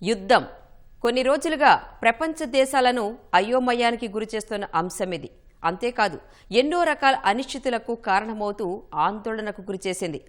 యుద్ధం కొన్ని రోజులుగా ప్రపంచ దేశాలను అయోమయానికి గురిచేస్తున్న అంశమిది. అంతేకాదు ఎన్నో రకాల అనిశ్చితులకు కారణమవుతూ ఆందోళనకు గురిచేసింది.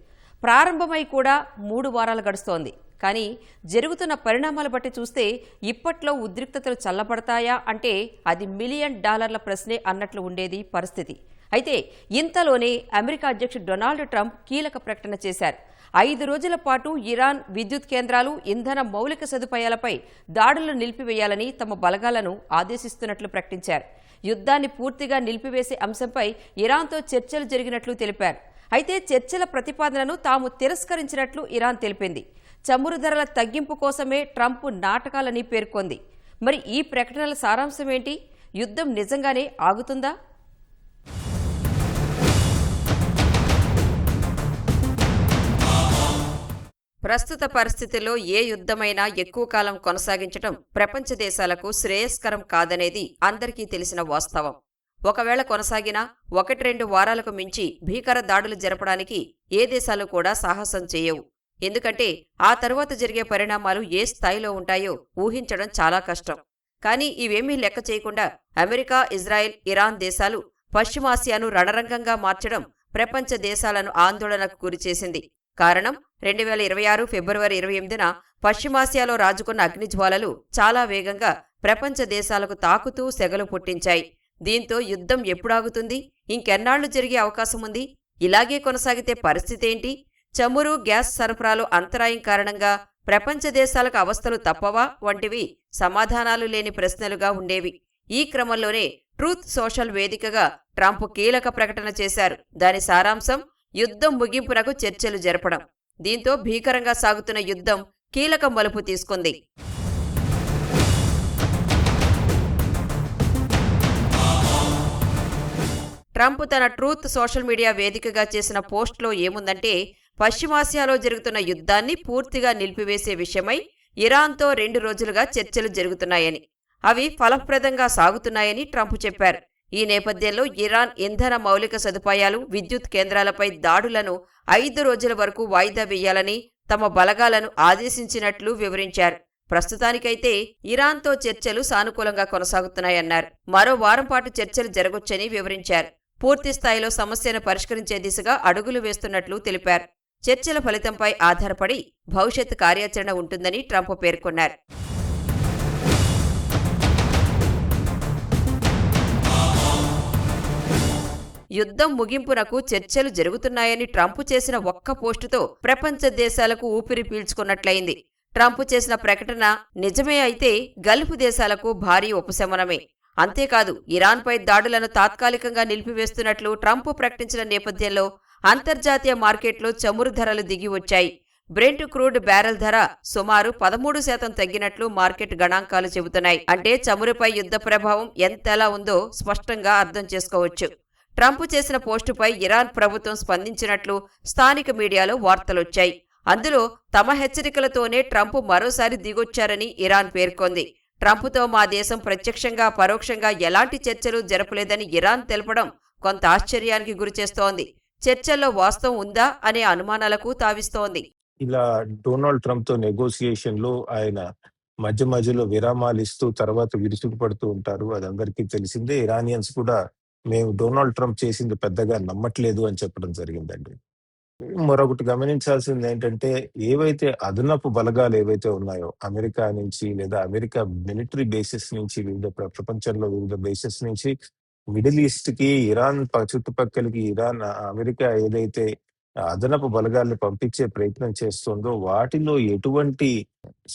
ప్రారంభమై కూడా 3 వారాలు గడుస్తోంది. కానీ జరుగుతున్న పరిణామాలు బట్టి చూస్తే ఇప్పట్లో ఉద్రిక్తతలు చల్లబడతాయా అంటే అది $1 మిలియన్ ప్రశ్నే అన్నట్లు ఉండేది పరిస్థితి. అయితే ఇంతలోనే అమెరికా అధ్యక్షుడు డొనాల్డ్ ట్రంప్ కీలక ప్రకటన చేశారు. 5 రోజుల పాటు ఇరాన్ విద్యుత్ కేంద్రాలు, ఇంధన మౌలిక సదుపాయాలపై దాడులను నిలిపివేయాలని తమ బలగాలను ఆదేశిస్తున్నట్లు ప్రకటించారు. యుద్ధాన్ని పూర్తిగా నిలిపివేసే అంశంపై ఇరాన్తో చర్చలు జరిగినట్లు తెలిపారు. అయితే చర్చల ప్రతిపాదనను తాము తిరస్కరించినట్లు ఇరాన్ తెలిపింది. చమురు ధరల తగ్గింపు కోసమే ట్రంప్ నాటకాలని పేర్కొంది. మరి ఈ ప్రకటనల సారాంశం ఏంటి? యుద్ధం నిజంగానే ఆగుతుందా? ప్రస్తుత పరిస్థితుల్లో ఏ యుద్ధమైనా ఎక్కువ కాలం కొనసాగించడం ప్రపంచ దేశాలకు శ్రేయస్కరం కాదనేది అందరికీ తెలిసిన వాస్తవం. ఒకవేళ కొనసాగినా 1-2 వారాలకు మించి భీకర దాడులు జరపడానికి ఏ దేశాలు కూడా సాహసం చేయవు. ఎందుకంటే ఆ తరువాత జరిగే పరిణామాలు ఏ స్థాయిలో ఉంటాయో ఊహించడం చాలా కష్టం. కానీ ఇవేమీ లెక్క చేయకుండా అమెరికా, ఇజ్రాయెల్, ఇరాన్ దేశాలు పశ్చిమాసియాను రణరంగంగా మార్చడం ప్రపంచ దేశాలను ఆందోళనకు గురిచేసింది. కారణం 2026 ఫిబ్రవరి 28న పశ్చిమాసియాలో రాజుకున్న అగ్నిజ్వాలలు చాలా వేగంగా ప్రపంచ దేశాలకు తాకుతూ సెగలు పుట్టించాయి. దీంతో యుద్ధం ఎప్పుడాగుతుంది? ఇంకెన్నాళ్లు జరిగే అవకాశం ఉంది? ఇలాగే కొనసాగితే పరిస్థితేంటి? చమురు, గ్యాస్ సరఫరాలో అంతరాయం కారణంగా ప్రపంచ దేశాలకు అవస్థలు తప్పవా వంటివి సమాధానాలు లేని ప్రశ్నలుగా ఉండేవి. ఈ క్రమంలోనే ట్రూత్ సోషల్ వేదికగా ట్రంప్ కీలక ప్రకటన చేశారు. దాని సారాంశం యుద్ధం ముగింపునకు చర్చలు జరపడం. దీంతో భీకరంగా సాగుతున్న యుద్ధం కీలక మలుపు తీసుకుంది. ట్రంప్ తన ట్రూత్ సోషల్ మీడియా వేదికగా చేసిన పోస్ట్లో ఏముందంటే, పశ్చిమాసియాలో జరుగుతున్న యుద్ధాన్ని పూర్తిగా నిలిపివేసే విషయమై ఇరాన్తో 2 రోజులుగా చర్చలు జరుగుతున్నాయని, అవి ఫలప్రదంగా సాగుతున్నాయని ట్రంప్ చెప్పారు. ఈ నేపథ్యంలో ఇరాన్ ఇంధన మౌలిక సదుపాయాలు, విద్యుత్ కేంద్రాలపై దాడులను 5 రోజుల వరకు వాయిదా వేయాలని తమ బలగాలను ఆదేశించినట్లు వివరించారు. ప్రస్తుతానికైతే ఇరాన్తో చర్చలు సానుకూలంగా కొనసాగుతున్నాయన్నారు. మరో వారం పాటు చర్చలు జరగొచ్చని వివరించారు. పూర్తి స్థాయిలో సమస్యను పరిష్కరించే దిశగా అడుగులు వేస్తున్నట్లు తెలిపారు. చర్చల ఫలితంపై ఆధారపడి భవిష్యత్ కార్యాచరణ ఉంటుందని ట్రంప్ పేర్కొన్నారు. యుద్ధం ముగింపునకు చర్చలు జరుగుతున్నాయని ట్రంప్ చేసిన ఒక్క పోస్టుతో ప్రపంచ దేశాలకు ఊపిరి పీల్చుకున్నట్లయింది. ట్రంప్ చేసిన ప్రకటన నిజమే అయితే గల్ఫ్ దేశాలకు భారీ ఉపశమనమే. అంతేకాదు ఇరాన్పై దాడులను తాత్కాలికంగా నిలిపివేస్తున్నట్లు ట్రంప్ ప్రకటించిన నేపథ్యంలో అంతర్జాతీయ మార్కెట్లో చమురు ధరలు దిగి వచ్చాయి. బ్రెంట్ క్రూడ్ బ్యారెల్ ధర సుమారు 13% తగ్గినట్లు మార్కెట్ గణాంకాలు చెబుతున్నాయి. అంటే చమురుపై యుద్ధ ప్రభావం ఎంతలా ఉందో స్పష్టంగా అర్థం చేసుకోవచ్చు. ట్రంప్ చేసిన పోస్టుపై ఇరాన్ ప్రభుత్వం స్పందించినట్లు స్థానిక మీడియాలో వార్తలొచ్చాయి. అందులో తమ హెచ్చరికలతోనే ట్రంప్ మరోసారి దిగొచ్చారని ఇరాన్ పేర్కొంది. ట్రంప్తో మా దేశం ప్రత్యక్షంగా, పరోక్షంగా ఎలాంటి చర్చలు జరపలేదని ఇరాన్ తెలపడం కొంత ఆశ్చర్యానికి గురిచేస్తోంది. చర్చల్లో వాస్తవం ఉందా అనే అనుమానాలకు తావిస్తోంది. ఇలా డొనాల్డ్ ట్రంప్ తో నెగోసియేషన్ లో ఆయన మధ్యలో విరామాలు ఇస్తూ తర్వాత విరుచుకుపడుతూ ఉంటారు. అది అందరికీ తెలిసిందే. ఇరానియన్స్ కూడా మేము డొనాల్డ్ ట్రంప్ చేసింది పెద్దగా నమ్మట్లేదు అని చెప్పడం జరిగిందండి. మరొకటి గమనించాల్సింది ఏంటంటే, ఏవైతే అదనపు బలగాలు ఏవైతే ఉన్నాయో అమెరికా నుంచి లేదా అమెరికా మిలిటరీ బేసెస్ నుంచి ప్రపంచంలో వివిధ బేసెస్ నుంచి మిడిల్ ఈస్ట్ కి, ఇరాన్ చుట్టుపక్కలకి అమెరికా ఏదైతే అదనపు బలగాల్ని పంపించే ప్రయత్నం చేస్తుందో వాటిలో ఎటువంటి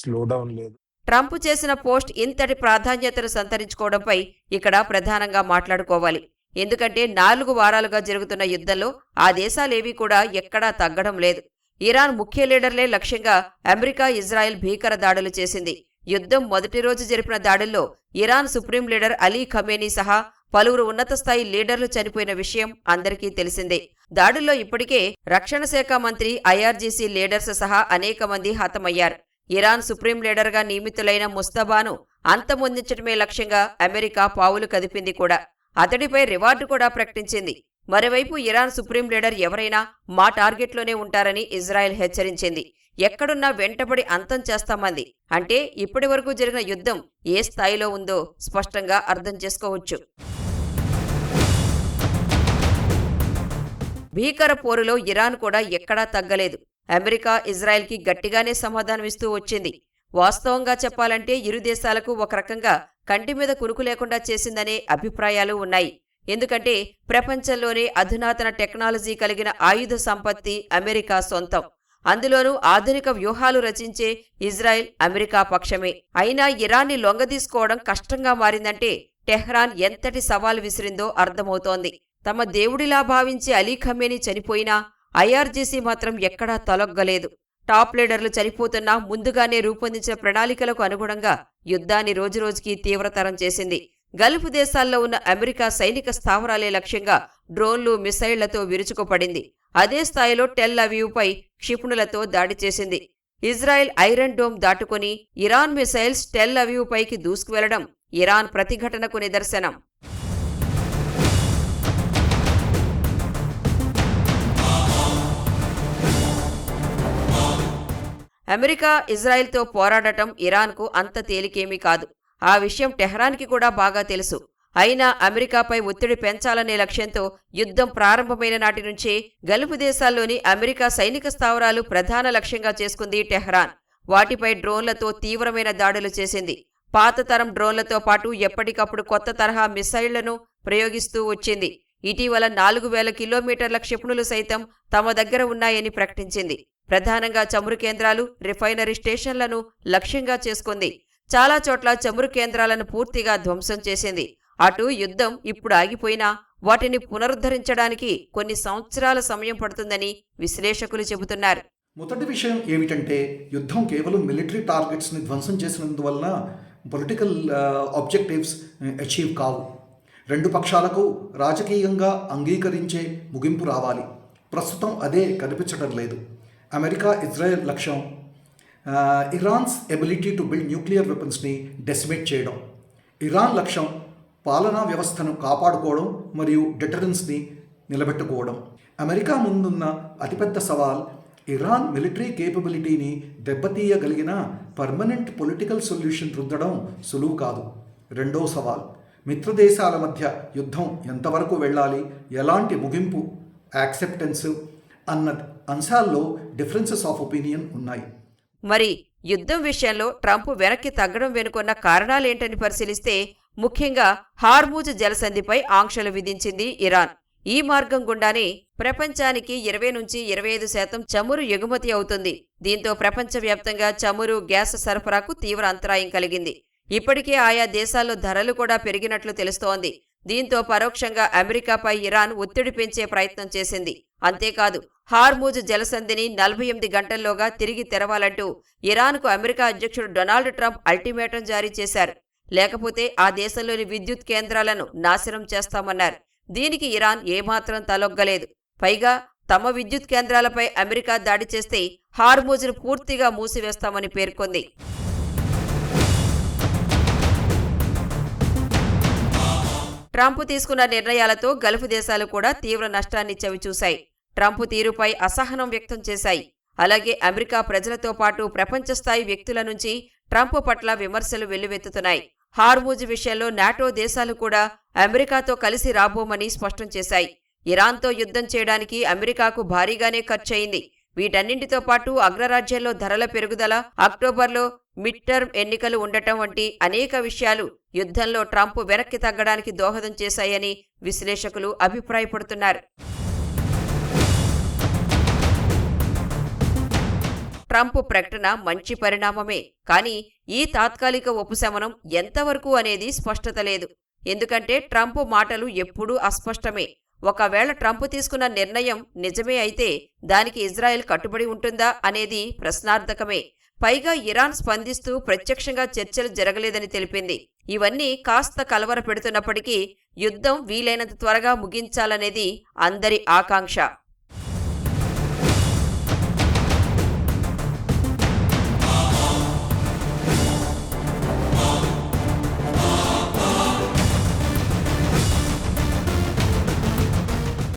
స్లోడౌన్ లేదు. ట్రంప్ చేసిన పోస్ట్ ఇంతటి ప్రాధాన్యతను సంతరించుకోవడంపై ఇక్కడ ప్రధానంగా మాట్లాడుకోవాలి. ఎందుకంటే 4 వారాలుగా జరుగుతున్న యుద్ధంలో ఆ దేశాలేవీ కూడా ఎక్కడా తగ్గడం లేదు. ఇరాన్ ముఖ్య లీడర్లే లక్ష్యంగా అమెరికా, ఇజ్రాయెల్ భీకర దాడులు చేసింది. యుద్ధం మొదటి రోజు జరిపిన దాడుల్లో Iran supreme leader Ali Khamenei సహా పలువురు ఉన్నత స్థాయి లీడర్లు చనిపోయిన విషయం అందరికీ తెలిసిందే. దాడుల్లో ఇప్పటికే రక్షణ శాఖ మంత్రి, ఐఆర్జీసీ లీడర్స్ సహా అనేక మంది హతమయ్యారు. ఇరాన్ సుప్రీం లీడర్గా నియమితులైన ముస్తబాను అంతమొందించడమే లక్ష్యంగా అమెరికా పావులు కదిపింది కూడా. అతడిపై రివార్డు కూడా ప్రకటించింది. మరోవైపు ఇరాన్ సుప్రీం లీడర్ ఎవరైనా మా టార్గెట్లోనే ఉంటారని ఇజ్రాయెల్ హెచ్చరించింది. ఎక్కడున్నా వెంటబడి అంతం చేస్తామంది. అంటే ఇప్పటి వరకు జరిగిన యుద్ధం ఏ స్థాయిలో ఉందో స్పష్టంగా అర్థం చేసుకోవచ్చు. భీకర పోరులో ఇరాన్ కూడా ఎక్కడా తగ్గలేదు. అమెరికా ఇజ్రాయెల్కి గట్టిగానే సమాధానమిస్తూ వచ్చింది. వాస్తవంగా చెప్పాలంటే ఇరు దేశాలకు ఒక రకంగా కంటి మీద కునుకు లేకుండా చేసిందనే అభిప్రాయాలు ఉన్నాయి. ఎందుకంటే ప్రపంచంలోనే అధునాతన టెక్నాలజీ కలిగిన ఆయుధ సంపత్తి అమెరికా సొంతం. అందులోనూ ఆధునిక వ్యూహాలు రచించే ఇజ్రాయెల్ అమెరికా పక్షమే. అయినా ఇరాన్ని లొంగదీసుకోవడం కష్టంగా మారిందంటే టెహ్రాన్ ఎంతటి సవాల్ విసిరిందో అర్థమవుతోంది. తమ దేవుడిలా భావించే అలీ ఖమేనీ చనిపోయినా ఐఆర్జీసీ మాత్రం ఎక్కడా తలొగ్గలేదు. టాప్ లీడర్లు చనిపోతున్నా ముందుగానే రూపొందించిన ప్రణాళికలకు అనుగుణంగా యుద్ధాన్ని రోజురోజుకీ తీవ్రతరం చేసింది. గల్ఫ్ దేశాల్లో ఉన్న అమెరికా సైనిక స్థావరాలే లక్ష్యంగా డ్రోన్లు, మిసైళ్లతో విరుచుకుపడింది. అదే స్థాయిలో టెల్ అవీవ్పై క్షిపణులతో దాడి చేసింది. ఇజ్రాయెల్ ఐరన్ డోమ్ దాటుకుని ఇరాన్ మిసైల్స్ టెల్ అవీవ్ పైకి దూసుకువెళ్లడం ఇరాన్ ప్రతిఘటనకు నిదర్శనం. అమెరికా ఇజ్రాయెల్తో పోరాడటం ఇరాన్కు అంత తేలికేమీ కాదు. ఆ విషయం టెహ్రాన్కి కూడా బాగా తెలుసు. అయినా అమెరికాపై ఒత్తిడి పెంచాలనే లక్ష్యంతో యుద్ధం ప్రారంభమైన నాటి నుంచే గల్ఫ్ దేశాల్లోని అమెరికా సైనిక స్థావరాలు ప్రధాన లక్ష్యంగా చేసుకుంది టెహ్రాన్. వాటిపై డ్రోన్లతో తీవ్రమైన దాడులు చేసింది. పాత తరం డ్రోన్లతో పాటు ఎప్పటికప్పుడు కొత్త తరహా మిసైళ్లను ప్రయోగిస్తూ వచ్చింది. ఇటీవల 4000 కిలోమీటర్ల క్షిపణులు సైతం తమ దగ్గర ఉన్నాయని ప్రకటించింది. ప్రధానంగా చమురు కేంద్రాలు, రిఫైనరీ స్టేషన్లను లక్ష్యంగా చేసుకుంది. చాలా చోట్ల చమురు కేంద్రాలను పూర్తిగా ధ్వంసం చేసింది. అటు యుద్ధం ఇప్పుడు ఆగిపోయినా వాటిని పునరుద్ధరించడానికి కొన్ని సంవత్సరాల సమయం పడుతుందని విశ్లేషకులు చెబుతున్నారు. మొదటి విషయం ఏమిటంటే యుద్ధం కేవలం మిలిటరీ టార్గెట్స్ని ధ్వంసం చేసినందువలన పొలిటికల్ ఆబ్జెక్టివ్స్ అచీవ్ కావు. రెండు పక్షాలకు రాజకీయంగా అంగీకరించే ముగింపు రావాలి. ప్రస్తుతం అదే కనిపించడం లేదు. అమెరికా ఇజ్రాయెల్ లక్ష్యం Iran's ability to build nuclear వెపన్స్ని డెసిమేట్ చేయడం. ఇరాన్ లక్ష్యం పాలనా వ్యవస్థను కాపాడుకోవడం మరియు డెటరెన్స్ని నిలబెట్టుకోవడం. అమెరికా ముందున్న అతిపెద్ద సవాల్ ఇరాన్ మిలిటరీ కేపబిలిటీని దెబ్బతీయగలిగిన పర్మనెంట్ పొలిటికల్ సొల్యూషన్ రుద్దడం సులువు కాదు. రెండో సవాల్ మిత్రదేశాల మధ్య యుద్ధం ఎంతవరకు వెళ్ళాలి, ఎలాంటి ముగింపు యాక్సెప్టెన్స్ అన్న అంశాల్లో డిఫరెన్సెస్ ఆఫ్ ఒపీనియన్ ఉన్నాయి. మరి యుద్ధం విషయంలో ట్రంప్ వెనక్కి తగ్గడం వెనుకున్న కారణాలేంటని పరిశీలిస్తే ముఖ్యంగా హార్మూజ్ జలసంధిపై ఆంక్షలు విధించింది ఇరాన్. ఈ మార్గం గుండానే ప్రపంచానికి 20-25% చమురు ఎగుమతి అవుతుంది. దీంతో ప్రపంచవ్యాప్తంగా చమురు, గ్యాస్ సరఫరాకు తీవ్ర అంతరాయం కలిగింది. ఇప్పటికే ఆయా దేశాల్లో ధరలు కూడా పెరిగినట్లు తెలుస్తోంది. దీంతో పరోక్షంగా అమెరికాపై ఇరాన్ ఒత్తిడి పెంచే ప్రయత్నం చేసింది. అంతేకాదు హార్మూజ్ జలసంధిని 48 గంటల్లోగా తిరిగి తెరవాలంటూ ఇరాన్కు అమెరికా అధ్యక్షుడు డొనాల్డ్ ట్రంప్ అల్టిమేటం జారీ చేశారు. లేకపోతే ఆ దేశంలోని విద్యుత్ కేంద్రాలను నాశనం చేస్తామన్నారు. దీనికి ఇరాన్ ఏమాత్రం తలొగ్గలేదు. పైగా తమ విద్యుత్ కేంద్రాలపై అమెరికా దాడి చేస్తే హార్మూజ్ను పూర్తిగా మూసివేస్తామని పేర్కొంది. ట్రంప్ తీసుకున్న నిర్ణయాలతో గల్ఫ్ దేశాలు కూడా తీవ్ర నష్టాన్ని చవిచూశాయి. ట్రంప్ తీరుపై అసహనం వ్యక్తం చేశాయి. అలాగే అమెరికా ప్రజలతో పాటు ప్రపంచస్థాయి వ్యక్తుల నుంచి ట్రంప్ పట్ల విమర్శలు వెల్లువెత్తుతున్నాయి. హార్మూజ్ విషయంలో నాటో దేశాలు కూడా అమెరికాతో కలిసి రాబోమని స్పష్టం చేశాయి. ఇరాన్తో యుద్ధం చేయడానికి అమెరికాకు భారీగానే ఖర్చయింది. వీటన్నింటితో పాటు అగ్రరాజ్యంలో ధరల పెరుగుదల, అక్టోబర్లో మిడ్ టర్మ్ ఎన్నికలు ఉండటం వంటి అనేక విషయాలు యుద్ధంలో ట్రంప్ వెనక్కి తగ్గడానికి దోహదం చేశాయని విశ్లేషకులు అభిప్రాయపడుతున్నారు. ట్రంప్ ప్రకటన మంచి పరిణామమే. కానీ ఈ తాత్కాలిక ఉపశమనం ఎంతవరకు అనేది స్పష్టత లేదు. ఎందుకంటే ట్రంప్ మాటలు ఎప్పుడూ అస్పష్టమే. ఒకవేళ ట్రంప్ తీసుకున్న నిర్ణయం నిజమే అయితే దానికి ఇజ్రాయెల్ కట్టుబడి ఉంటుందా అనేది ప్రశ్నార్థకమే. పైగా ఇరాన్ స్పందిస్తూ ప్రత్యక్షంగా చర్చలు జరగలేదని తెలిపింది. ఇవన్నీ కాస్త కలవర పెడుతున్నప్పటికీ యుద్ధం వీలైనంత త్వరగా ముగించాలనేది అందరి ఆకాంక్ష.